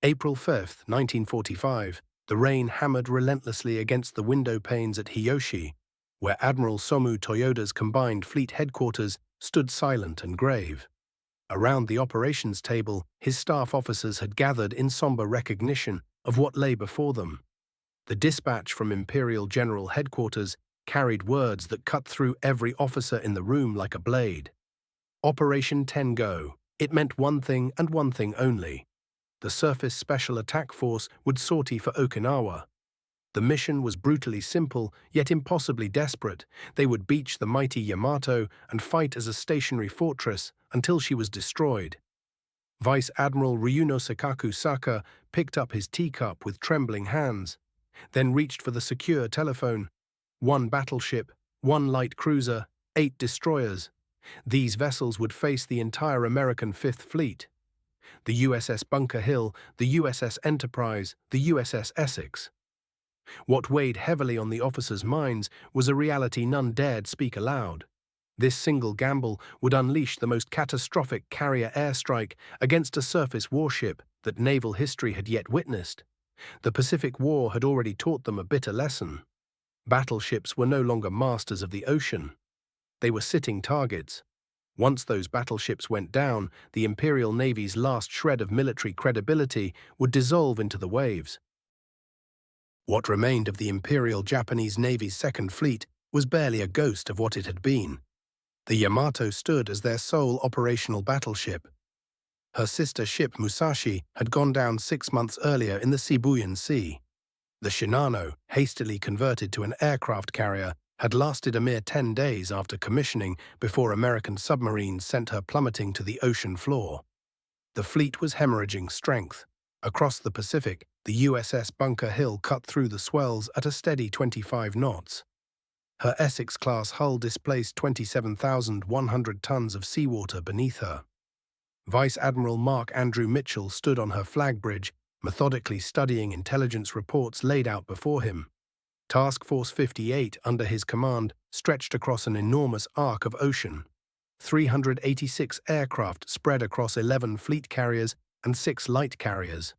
April 5, 1945, the rain hammered relentlessly against the window panes at Hiyoshi, where Admiral Somu Toyoda's combined fleet headquarters stood silent and grave. Around the operations table, his staff officers had gathered in somber recognition of what lay before them. The dispatch from Imperial General Headquarters carried words that cut through every officer in the room like a blade. Operation Tengo. It meant one thing and one thing only. The Surface Special Attack Force would sortie for Okinawa. The mission was brutally simple, yet impossibly desperate. They would beach the mighty Yamato and fight as a stationary fortress until she was destroyed. Vice Admiral Ryunosekaku Saka picked up his teacup with trembling hands, then reached for the secure telephone. 1 battleship, 1 light cruiser, 8 destroyers. These vessels would face the entire American Fifth Fleet. The USS Bunker Hill, the USS Enterprise, the USS Essex. What weighed heavily on the officers' minds was a reality none dared speak aloud. This single gamble would unleash the most catastrophic carrier airstrike against a surface warship that naval history had yet witnessed. The Pacific War had already taught them a bitter lesson. Battleships were no longer masters of the ocean. They were sitting targets. Once those battleships went down, the Imperial Navy's last shred of military credibility would dissolve into the waves. What remained of the Imperial Japanese Navy's Second Fleet was barely a ghost of what it had been. The Yamato stood as their sole operational battleship. Her sister ship Musashi had gone down 6 months earlier in the Sibuyan Sea. The Shinano, hastily converted to an aircraft carrier, had lasted a mere 10 days after commissioning before American submarines sent her plummeting to the ocean floor. The fleet was hemorrhaging strength. Across the Pacific, the USS Bunker Hill cut through the swells at a steady 25 knots. Her Essex-class hull displaced 27,100 tons of seawater beneath her. Vice Admiral Mark Andrew Mitchell stood on her flag bridge, methodically studying intelligence reports laid out before him. Task Force 58, under his command, stretched across an enormous arc of ocean. 386 aircraft spread across 11 fleet carriers and 6 light carriers.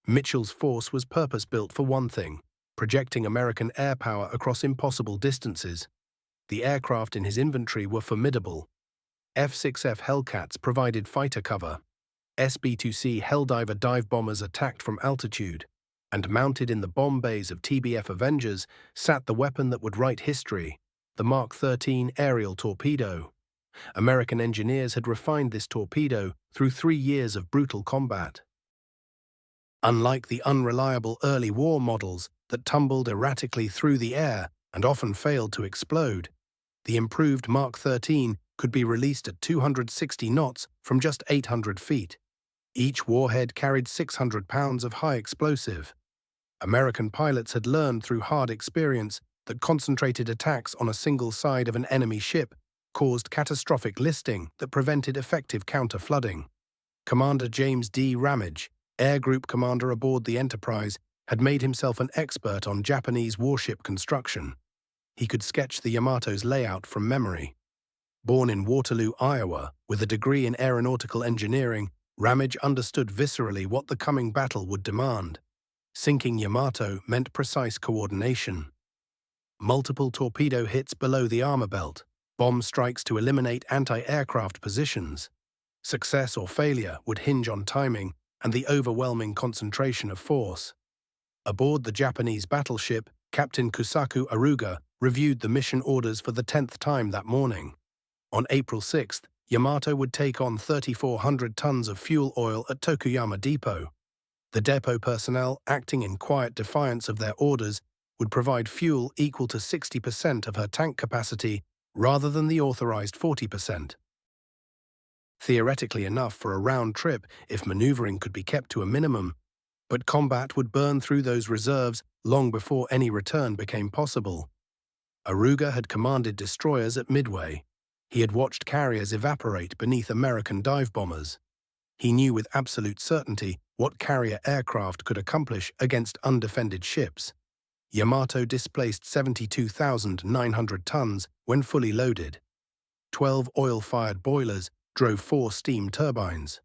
Mitchell's force was purpose-built for one thing: projecting American air power across impossible distances. The aircraft in his inventory were formidable. F-6F Hellcats provided fighter cover. SB-2C Helldiver dive bombers attacked from altitude. And mounted in the bomb bays of TBF Avengers sat the weapon that would write history, the Mark 13 aerial torpedo. American engineers had refined this torpedo through 3 years of brutal combat. Unlike the unreliable early war models that tumbled erratically through the air and often failed to explode, the improved Mark 13 could be released at 260 knots from just 800 feet. Each warhead carried 600 pounds of high explosive. American pilots had learned through hard experience that concentrated attacks on a single side of an enemy ship caused catastrophic listing that prevented effective counter-flooding. Commander James D. Ramage, Air Group Commander aboard the Enterprise, had made himself an expert on Japanese warship construction. He could sketch the Yamato's layout from memory. Born in Waterloo, Iowa, with a degree in aeronautical engineering, Ramage understood viscerally what the coming battle would demand. Sinking Yamato meant precise coordination. Multiple torpedo hits below the armor belt, bomb strikes to eliminate anti-aircraft positions. Success or failure would hinge on timing and the overwhelming concentration of force. Aboard the Japanese battleship, Captain Kusaku Aruga reviewed the mission orders for the 10th time that morning. On April 6th, Yamato would take on 3,400 tons of fuel oil at Tokuyama Depot. The depot personnel, acting in quiet defiance of their orders, would provide fuel equal to 60% of her tank capacity rather than the authorized 40%. Theoretically enough for a round trip if maneuvering could be kept to a minimum, but combat would burn through those reserves long before any return became possible. Aruga had commanded destroyers at Midway. He had watched carriers evaporate beneath American dive bombers. He knew with absolute certainty what carrier aircraft could accomplish against undefended ships. Yamato displaced 72,900 tons when fully loaded. 12 oil-fired boilers drove 4 steam turbines.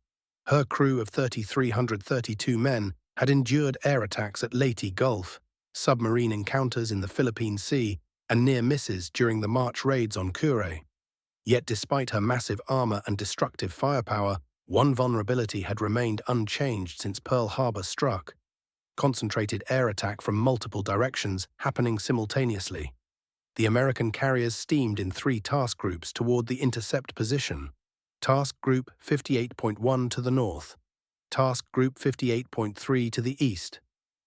Her crew of 3,332 men had endured air attacks at Leyte Gulf, submarine encounters in the Philippine Sea, and near misses during the March raids on Kure. Yet despite her massive armor and destructive firepower, one vulnerability had remained unchanged since Pearl Harbor struck: concentrated air attack from multiple directions happening simultaneously. The American carriers steamed in 3 task groups toward the intercept position. Task Group 58.1 to the north, Task Group 58.3 to the east,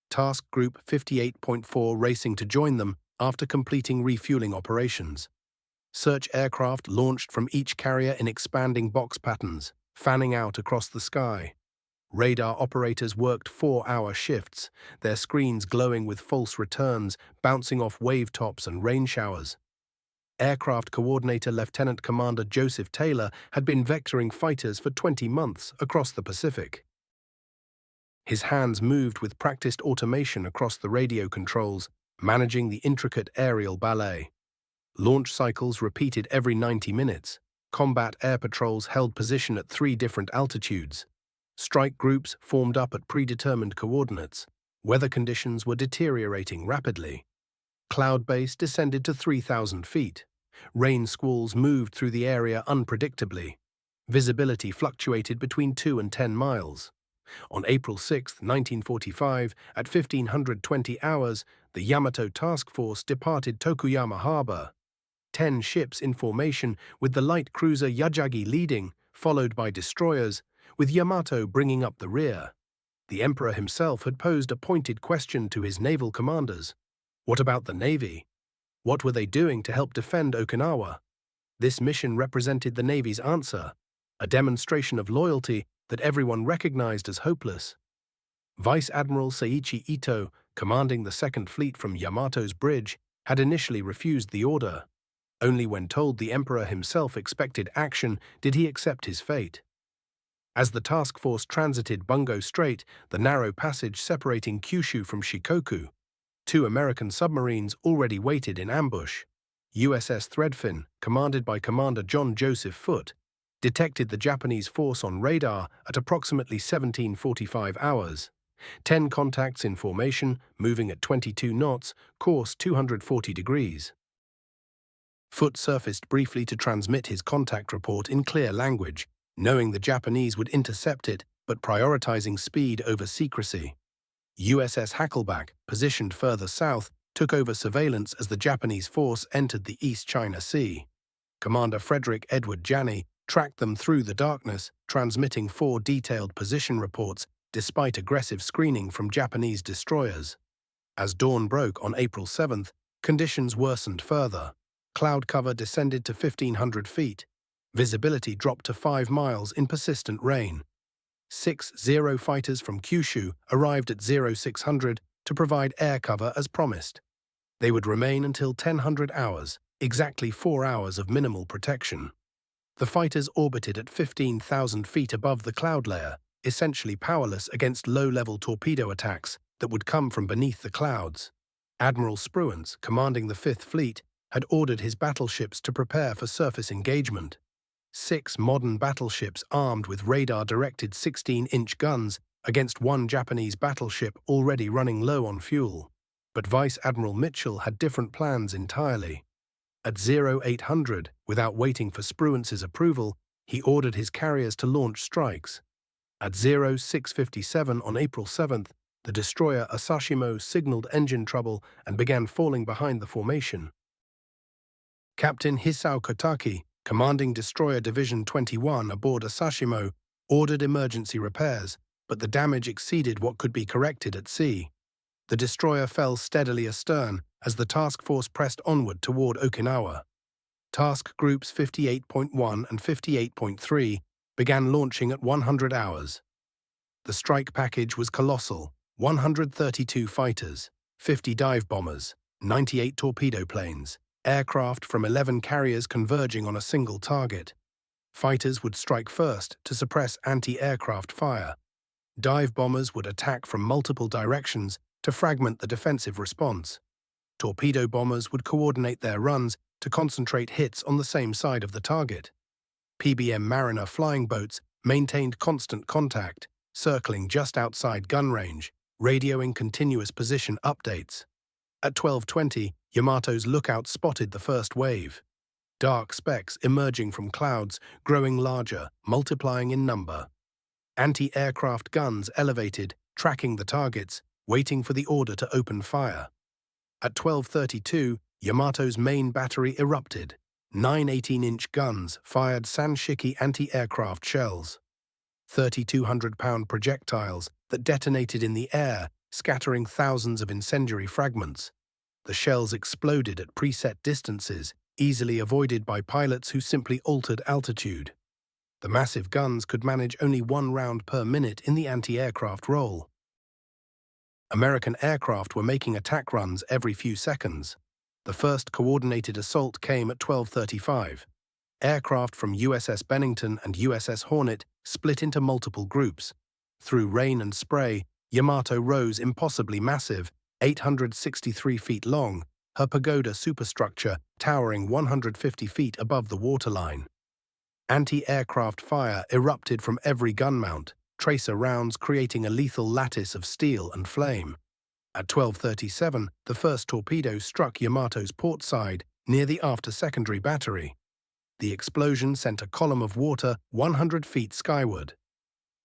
Task Group 58.4 racing to join them after completing refueling operations. Search aircraft launched from each carrier in expanding box patterns, fanning out across the sky. Radar operators worked 4-hour shifts, their screens glowing with false returns, bouncing off wave tops and rain showers. Aircraft Coordinator Lieutenant Commander Joseph Taylor had been vectoring fighters for 20 months across the Pacific. His hands moved with practiced automation across the radio controls, managing the intricate aerial ballet. Launch cycles repeated every 90 minutes. Combat air patrols held position at 3 different altitudes. Strike groups formed up at predetermined coordinates. Weather conditions were deteriorating rapidly. Cloud base descended to 3,000 feet. Rain squalls moved through the area unpredictably. Visibility fluctuated between 2 and 10 miles. On April 6, 1945, at 1520 hours, the Yamato Task Force departed Tokuyama Harbor. 10 ships in formation, with the light cruiser Yajagi leading, followed by destroyers, with Yamato bringing up the rear. The Emperor himself had posed a pointed question to his naval commanders. What about the Navy? What were they doing to help defend Okinawa? This mission represented the Navy's answer, a demonstration of loyalty that everyone recognized as hopeless. Vice Admiral Seiichi Ito, commanding the Second Fleet from Yamato's bridge, had initially refused the order. Only when told the Emperor himself expected action did he accept his fate. As the task force transited Bungo Strait, the narrow passage separating Kyushu from Shikoku, 2 American submarines already waited in ambush. USS Threadfin, commanded by Commander John Joseph Foote, detected the Japanese force on radar at approximately 1745 hours. 10 contacts in formation, moving at 22 knots, course 240 degrees. Foote surfaced briefly to transmit his contact report in clear language, knowing the Japanese would intercept it but prioritizing speed over secrecy. USS Hackleback, positioned further south, took over surveillance as the Japanese force entered the East China Sea. Commander Frederick Edward Janney tracked them through the darkness, transmitting 4 detailed position reports despite aggressive screening from Japanese destroyers. As dawn broke on April 7th, conditions worsened further. Cloud cover descended to 1,500 feet. Visibility dropped to 5 miles in persistent rain. 6 Zero fighters from Kyushu arrived at 0600 to provide air cover as promised. They would remain until 1000 hours, exactly 4 hours of minimal protection. The fighters orbited at 15,000 feet above the cloud layer, essentially powerless against low-level torpedo attacks that would come from beneath the clouds. Admiral Spruance, commanding the Fifth Fleet, had ordered his battleships to prepare for surface engagement. 6 modern battleships armed with radar-directed 16-inch guns against 1 Japanese battleship already running low on fuel. But Vice Admiral Mitchell had different plans entirely. At 0800, without waiting for Spruance's approval, he ordered his carriers to launch strikes. At 0657 on April 7th, the destroyer Asashimo signaled engine trouble and began falling behind the formation. Captain Hisao Kotaki, commanding Destroyer Division 21 aboard Asashimo, ordered emergency repairs, but the damage exceeded what could be corrected at sea. The destroyer fell steadily astern as the task force pressed onward toward Okinawa. Task Groups 58.1 and 58.3 began launching at 100 hours. The strike package was colossal: 132 fighters, 50 dive bombers, 98 torpedo planes, aircraft from 11 carriers converging on a single target. Fighters would strike first to suppress anti-aircraft fire. Dive bombers would attack from multiple directions to fragment the defensive response. Torpedo bombers would coordinate their runs to concentrate hits on the same side of the target. PBM Mariner flying boats maintained constant contact, circling just outside gun range, radioing continuous position updates. At 12:20, Yamato's lookout spotted the first wave. Dark specks emerging from clouds, growing larger, multiplying in number. Anti-aircraft guns elevated, tracking the targets, waiting for the order to open fire. At 12:32, Yamato's main battery erupted. 9 18-inch guns fired Sanshiki anti-aircraft shells. 3,200-pound projectiles that detonated in the air, scattering thousands of incendiary fragments. The shells exploded at preset distances, easily avoided by pilots who simply altered altitude. The massive guns could manage only 1 round per minute in the anti-aircraft role. American aircraft were making attack runs every few seconds. The first coordinated assault came at 12:35. Aircraft from USS Bennington and USS Hornet split into multiple groups. Through rain and spray, Yamato rose impossibly massive, 863 feet long, her pagoda superstructure towering 150 feet above the waterline. Anti-aircraft fire erupted from every gun mount, tracer rounds creating a lethal lattice of steel and flame. At 12:37, the first torpedo struck Yamato's port side near the after-secondary battery. The explosion sent a column of water 100 feet skyward.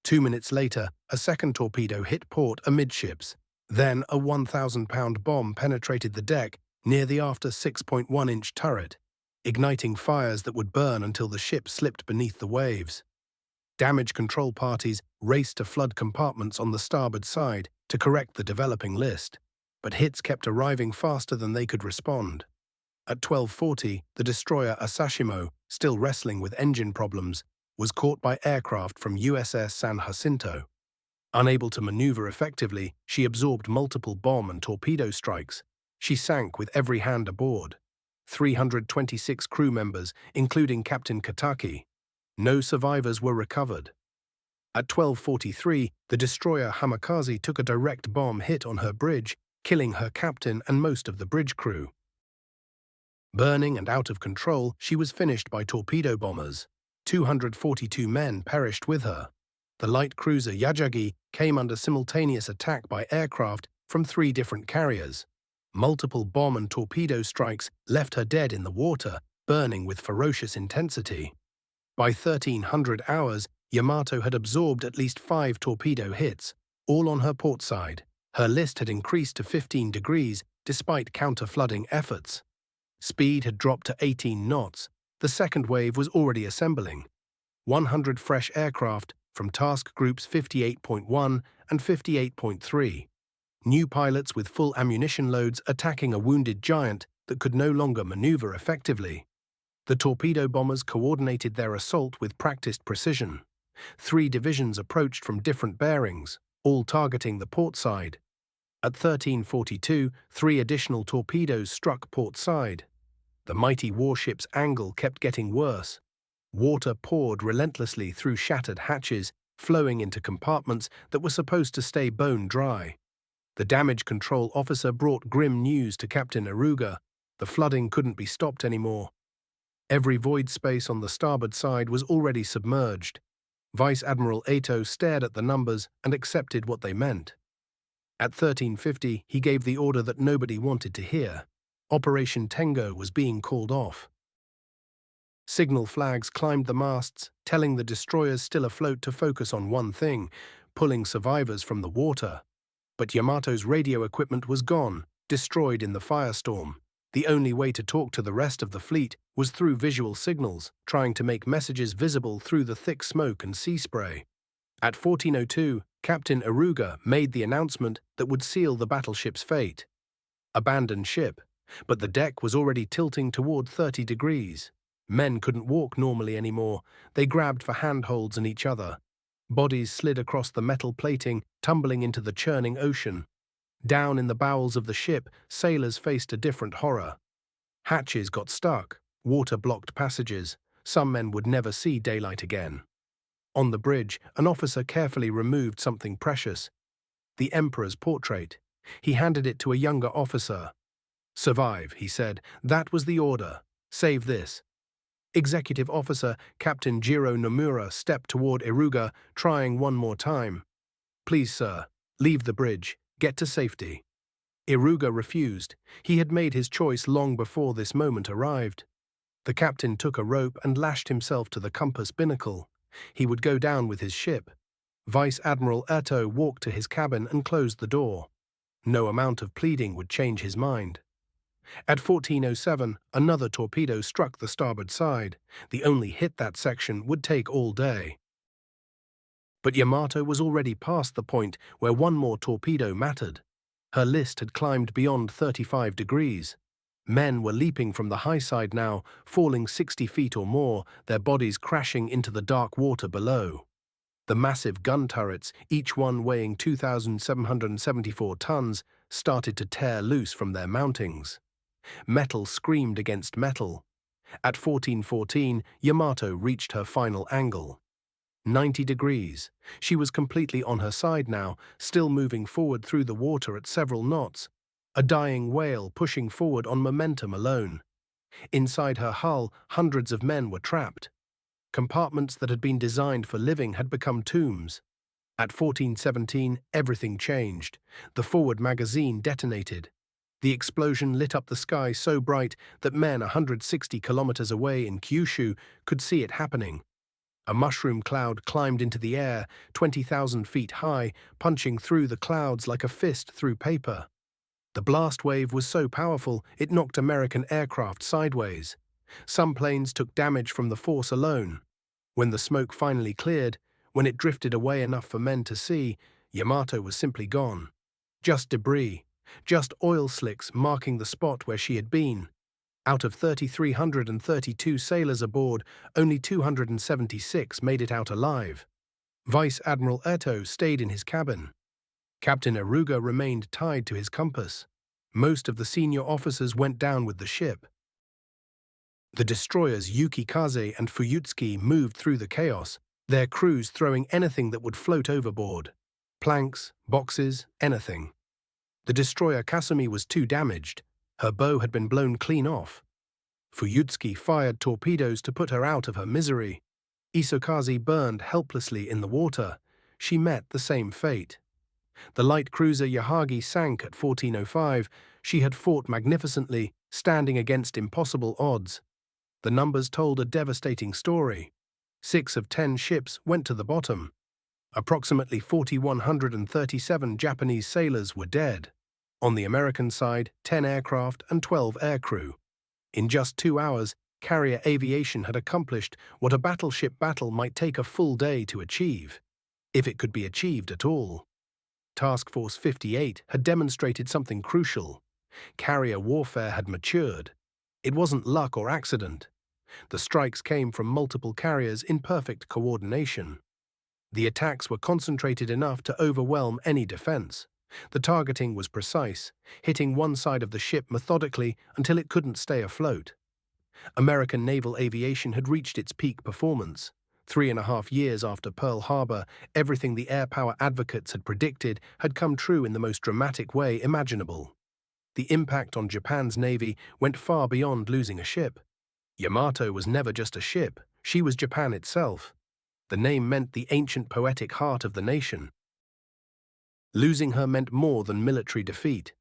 2 minutes later, a second torpedo hit port amidships. Then a 1,000-pound bomb penetrated the deck near the after 6.1-inch turret, igniting fires that would burn until the ship slipped beneath the waves. Damage control parties raced to flood compartments on the starboard side to correct the developing list, but hits kept arriving faster than they could respond. At 12:40, the destroyer Asashimo, still wrestling with engine problems, was caught by aircraft from USS San Jacinto. Unable to maneuver effectively, she absorbed multiple bomb and torpedo strikes. She sank with every hand aboard. 326 crew members, including Captain Kataki. No survivors were recovered. At 12:43, the destroyer Hamikaze took a direct bomb hit on her bridge, killing her captain and most of the bridge crew. Burning and out of control, she was finished by torpedo bombers. 242 men perished with her. The light cruiser Yajagi came under simultaneous attack by aircraft from 3 different carriers. Multiple bomb and torpedo strikes left her dead in the water, burning with ferocious intensity. By 1300 hours, Yamato had absorbed at least 5 torpedo hits, all on her port side. Her list had increased to 15 degrees despite counter-flooding efforts. Speed had dropped to 18 knots. The second wave was already assembling. 100 fresh aircraft from task groups 58.1 and 58.3. New pilots with full ammunition loads attacking a wounded giant that could no longer maneuver effectively. The torpedo bombers coordinated their assault with practiced precision. 3 divisions approached from different bearings, all targeting the port side. At 13:42, 3 additional torpedoes struck port side. The mighty warship's angle kept getting worse. Water poured relentlessly through shattered hatches, flowing into compartments that were supposed to stay bone dry. The damage control officer brought grim news to Captain Iruga. The flooding couldn't be stopped anymore. Every void space on the starboard side was already submerged. Vice Admiral Eto stared at the numbers and accepted what they meant. At 13:50, he gave the order that nobody wanted to hear. Operation Tengo was being called off. Signal flags climbed the masts, telling the destroyers still afloat to focus on one thing, pulling survivors from the water. But Yamato's radio equipment was gone, destroyed in the firestorm. The only way to talk to the rest of the fleet was through visual signals, trying to make messages visible through the thick smoke and sea spray. At 14:02, Captain Iruga made the announcement that would seal the battleship's fate. Abandon ship, but the deck was already tilting toward 30 degrees. Men couldn't walk normally anymore. They grabbed for handholds and each other. Bodies slid across the metal plating, tumbling into the churning ocean. Down in the bowels of the ship, sailors faced a different horror. Hatches got stuck, water blocked passages. Some men would never see daylight again. On the bridge, an officer carefully removed something precious. The Emperor's portrait. He handed it to a younger officer. "Survive," he said. "That was the order. Save this." Executive Officer Captain Jiro Nomura stepped toward Iruga, trying one more time. "Please, sir, leave the bridge. Get to safety." Iruga refused. He had made his choice long before this moment arrived. The captain took a rope and lashed himself to the compass binnacle. He would go down with his ship. Vice Admiral Erto walked to his cabin and closed the door. No amount of pleading would change his mind. At 14:07, another torpedo struck the starboard side. The only hit that section would take all day. But Yamato was already past the point where one more torpedo mattered. Her list had climbed beyond 35 degrees. Men were leaping from the high side now, falling 60 feet or more, their bodies crashing into the dark water below. The massive gun turrets, each one weighing 2,774 tons, started to tear loose from their mountings. Metal screamed against metal. At 14:14, Yamato reached her final angle. 90 degrees. She was completely on her side now, still moving forward through the water at several knots, a dying whale pushing forward on momentum alone. Inside her hull, hundreds of men were trapped. Compartments that had been designed for living had become tombs. At 14:17, everything changed. The forward magazine detonated. The explosion lit up the sky so bright that men 160 kilometers away in Kyushu could see it happening. A mushroom cloud climbed into the air, 20,000 feet high, punching through the clouds like a fist through paper. The blast wave was so powerful it knocked American aircraft sideways. Some planes took damage from the force alone. When the smoke finally cleared, when it drifted away enough for men to see, Yamato was simply gone. Just debris, just oil slicks marking the spot where she had been. Out of 3,332 sailors aboard, only 276 made it out alive. Vice Admiral Erto stayed in his cabin. Captain Iruga remained tied to his compass. Most of the senior officers went down with the ship. The destroyers Yukikaze and Fuyutsuki moved through the chaos, their crews throwing anything that would float overboard. Planks, boxes, anything. The destroyer Kasumi was too damaged. Her bow had been blown clean off. Fuyutsuki fired torpedoes to put her out of her misery. Isokaze burned helplessly in the water. She met the same fate. The light cruiser Yahagi sank at 14:05. She had fought magnificently, standing against impossible odds. The numbers told a devastating story. 6 of 10 ships went to the bottom. Approximately 4,137 Japanese sailors were dead. On the American side, 10 aircraft and 12 aircrew. In just 2 hours, carrier aviation had accomplished what a battleship battle might take a full day to achieve, if it could be achieved at all. Task Force 58 had demonstrated something crucial. Carrier warfare had matured. It wasn't luck or accident. The strikes came from multiple carriers in perfect coordination. The attacks were concentrated enough to overwhelm any defense. The targeting was precise, hitting one side of the ship methodically until it couldn't stay afloat. American naval aviation had reached its peak performance. 3.5 years after Pearl Harbor, everything the air power advocates had predicted had come true in the most dramatic way imaginable. The impact on Japan's navy went far beyond losing a ship. Yamato was never just a ship, she was Japan itself. The name meant the ancient poetic heart of the nation. Losing her meant more than military defeat.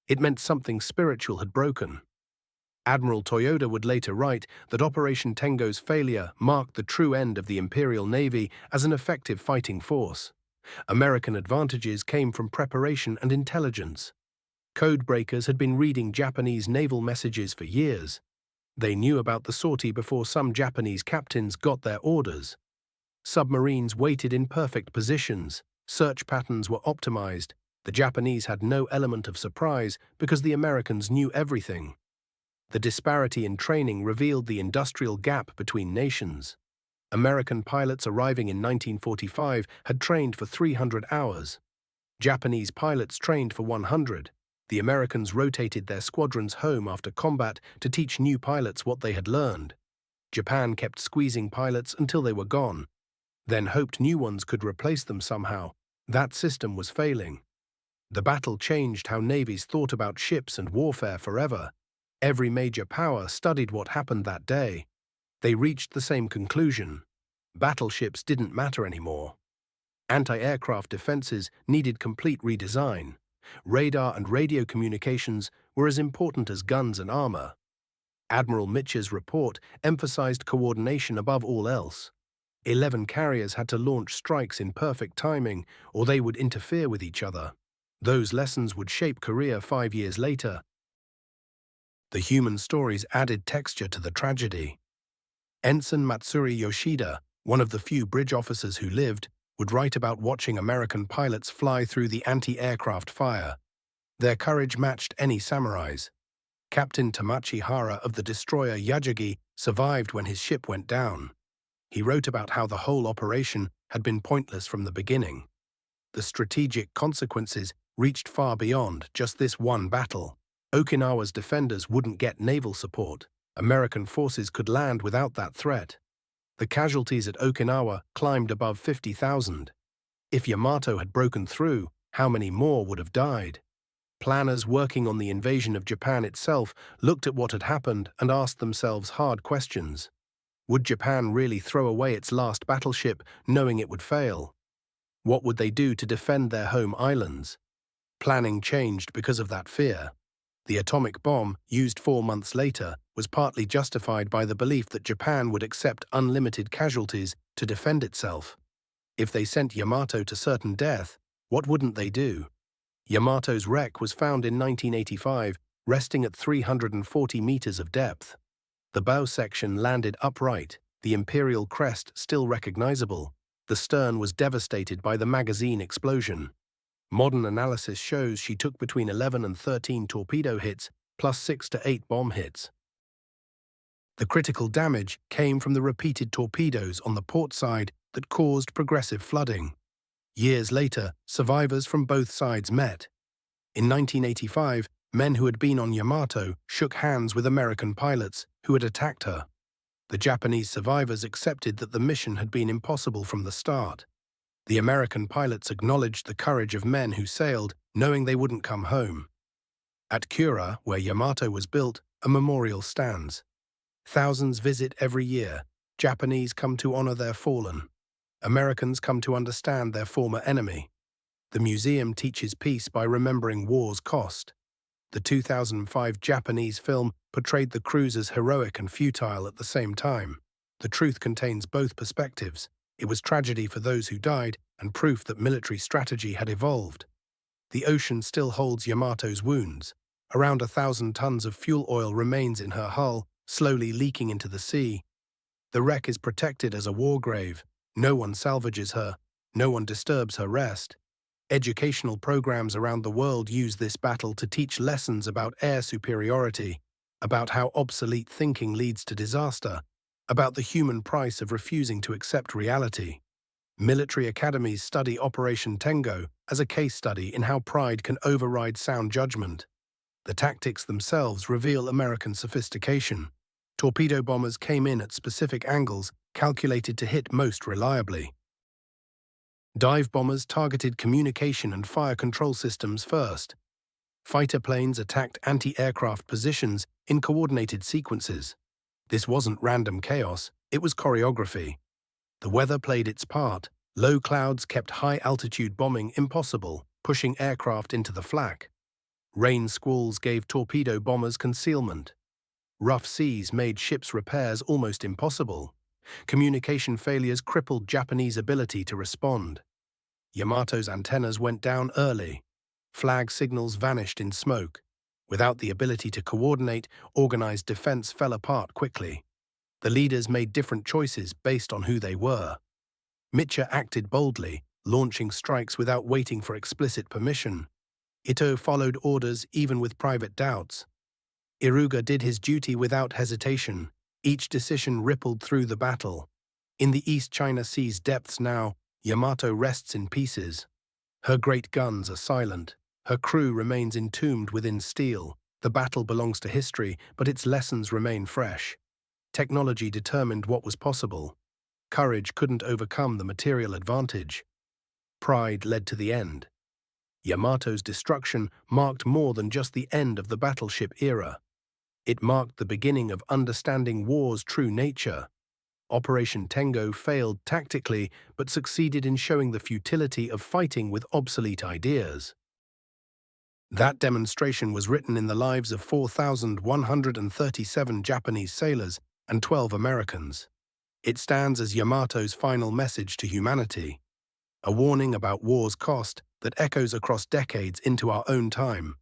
It meant something spiritual had broken. Admiral Toyoda would later write that Operation Tengo's failure marked the true end of the Imperial Navy as an effective fighting force. American advantages came from preparation and intelligence. Code breakers had been reading Japanese naval messages for years. They knew about the sortie before some Japanese captains got their orders. Submarines waited in perfect positions. Search patterns were optimized. The Japanese had no element of surprise because the Americans knew everything. The disparity in training revealed the industrial gap between nations. American pilots arriving in 1945 had trained for 300 hours. Japanese pilots trained for 100. The Americans rotated their squadrons home after combat to teach new pilots what they had learned. Japan kept squeezing pilots until they were gone, then hoped new ones could replace them somehow. That system was failing. The battle changed how navies thought about ships and warfare forever. Every major power studied what happened that day. They reached the same conclusion. Battleships didn't matter anymore. Anti-aircraft defenses needed complete redesign. Radar and radio communications were as important as guns and armor. Admiral Mitchell's report emphasized coordination above all else. 11 carriers had to launch strikes in perfect timing, or they would interfere with each other. Those lessons would shape Korea 5 years later. The human stories added texture to the tragedy. Ensign Matsuri Yoshida, one of the few bridge officers who lived, would write about watching American pilots fly through the anti-aircraft fire. Their courage matched any samurai's. Captain Tamachi Hara of the destroyer Yajagi survived when his ship went down. He wrote about how the whole operation had been pointless from the beginning. The strategic consequences reached far beyond just this one battle. Okinawa's defenders wouldn't get naval support. American forces could land without that threat. The casualties at Okinawa climbed above 50,000. If Yamato had broken through, how many more would have died? Planners working on the invasion of Japan itself looked at what had happened and asked themselves hard questions. Would Japan really throw away its last battleship, knowing it would fail? What would they do to defend their home islands? Planning changed because of that fear. The atomic bomb, used 4 months later, was partly justified by the belief that Japan would accept unlimited casualties to defend itself. If they sent Yamato to certain death, what wouldn't they do? Yamato's wreck was found in 1985, resting at 340 meters of depth. The bow section landed upright, the imperial crest still recognizable. The stern was devastated by the magazine explosion. Modern analysis shows she took between 11 and 13 torpedo hits, plus 6 to 8 bomb hits. The critical damage came from the repeated torpedoes on the port side that caused progressive flooding. Years later, survivors from both sides met. In 1985, men who had been on Yamato shook hands with American pilots who had attacked her. The Japanese survivors accepted that the mission had been impossible from the start. The American pilots acknowledged the courage of men who sailed, knowing they wouldn't come home. At Kura, where Yamato was built, a memorial stands. Thousands visit every year. Japanese come to honor their fallen. Americans come to understand their former enemy. The museum teaches peace by remembering war's cost. The 2005 Japanese film portrayed the crews as heroic and futile at the same time. The truth contains both perspectives. It was tragedy for those who died and proof that military strategy had evolved. The ocean still holds Yamato's wounds. Around 1,000 tons of fuel oil remains in her hull, slowly leaking into the sea. The wreck is protected as a war grave. No one salvages her. No one disturbs her rest. Educational programs around the world use this battle to teach lessons about air superiority, about how obsolete thinking leads to disaster, about the human price of refusing to accept reality. Military academies study Operation Tengo as a case study in how pride can override sound judgment. The tactics themselves reveal American sophistication. Torpedo bombers came in at specific angles calculated to hit most reliably. Dive bombers targeted communication and fire control systems first. Fighter planes attacked anti-aircraft positions in coordinated sequences. This wasn't random chaos, it was choreography. The weather played its part. Low clouds kept high-altitude bombing impossible, pushing aircraft into the flak. Rain squalls gave torpedo bombers concealment. Rough seas made ships' repairs almost impossible. Communication failures crippled Japanese ability to respond. Yamato's antennas went down early. Flag signals vanished in smoke. Without the ability to coordinate, organized defense fell apart quickly. The leaders made different choices based on who they were. Micha acted boldly, launching strikes without waiting for explicit permission. Ito followed orders even with private doubts. Iruga did his duty without hesitation. Each decision rippled through the battle. In the East China Sea's depths now, Yamato rests in pieces. Her great guns are silent. Her crew remains entombed within steel. The battle belongs to history, but its lessons remain fresh. Technology determined what was possible. Courage couldn't overcome the material advantage. Pride led to the end. Yamato's destruction marked more than just the end of the battleship era. It marked the beginning of understanding war's true nature. Operation Tengo failed tactically but succeeded in showing the futility of fighting with obsolete ideas. That demonstration was written in the lives of 4,137 Japanese sailors and 12 Americans. It stands as Yamato's final message to humanity, a warning about war's cost that echoes across decades into our own time.